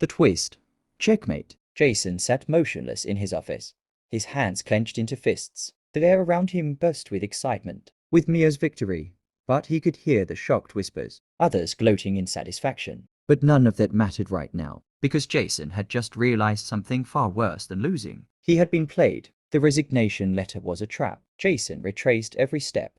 The twist. Checkmate. Jason sat motionless in his office, his hands clenched into fists. The air around him burst with excitement, with Mia's victory. But he could hear the shocked whispers, others gloating in satisfaction. But none of that mattered right now, because Jason had just realized something far worse than losing. He had been played. The resignation letter was a trap. Jason retraced every step,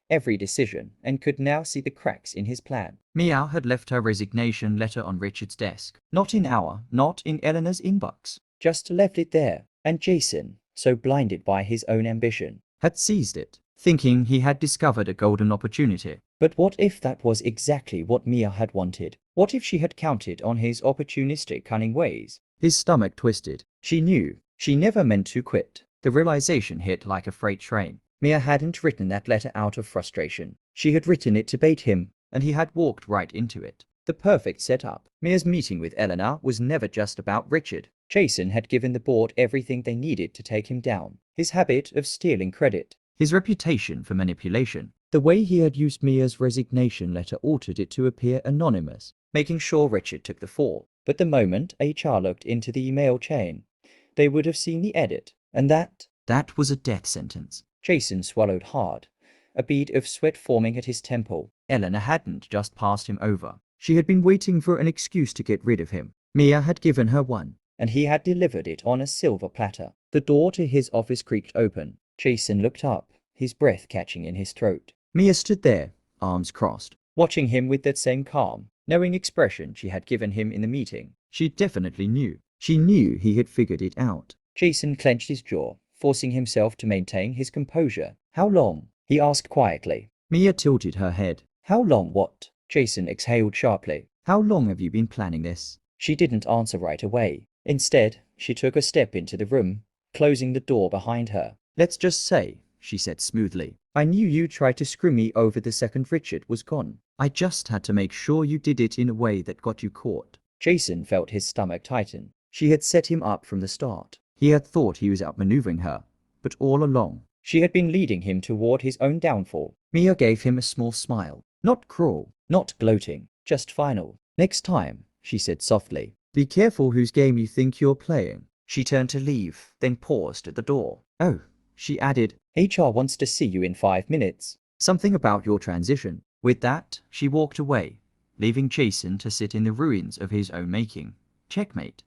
every decision, and could now see the cracks in his plan. Mia had left her resignation letter on Richard's desk. Not in Eleanor's inbox. Just left it there. And Jason, so blinded by his own ambition, had seized it, thinking he had discovered a golden opportunity. But what if that was exactly what Mia had wanted? What if she had counted on his opportunistic, cunning ways? His stomach twisted. She knew. She never meant to quit. The realization hit like a freight train. Mia hadn't written that letter out of frustration. She had written it to bait him, and he had walked right into it. The perfect setup. Mia's meeting with Eleanor was never just about Richard. Jason had given the board everything they needed to take him down. His habit of stealing credit, his reputation for manipulation, the way he had used Mia's resignation letter altered it to appear anonymous, making sure Richard took the fall. But the moment HR looked into the email chain, they would have seen the edit, and that was a death sentence. Jason swallowed hard, a bead of sweat forming at his temple. Eleanor hadn't just passed him over. She had been waiting for an excuse to get rid of him. Mia had given her one, and he had delivered it on a silver platter. The door to his office creaked open. Jason looked up, his breath catching in his throat. Mia stood there, arms crossed, watching him with that same calm, knowing expression she had given him in the meeting. She definitely knew. She knew he had figured it out. Jason clenched his jaw, forcing himself to maintain his composure. How long? He asked quietly. Mia tilted her head. How long what? Jason exhaled sharply. How long have you been planning this? She didn't answer right away. Instead, she took a step into the room, closing the door behind her. Let's just say, she said smoothly, I knew you tried to screw me over the second Richard was gone. I just had to make sure you did it in a way that got you caught. Jason felt his stomach tighten. She had set him up from the start. He had thought he was outmaneuvering her, but all along, she had been leading him toward his own downfall. Mia gave him a small smile. Not cruel, not gloating, just final. Next time, she said softly, be careful whose game you think you're playing. She turned to leave, then paused at the door. Oh, she added, HR wants to see you in 5 minutes. Something about your transition. With that, she walked away, leaving Jason to sit in the ruins of his own making. Checkmate.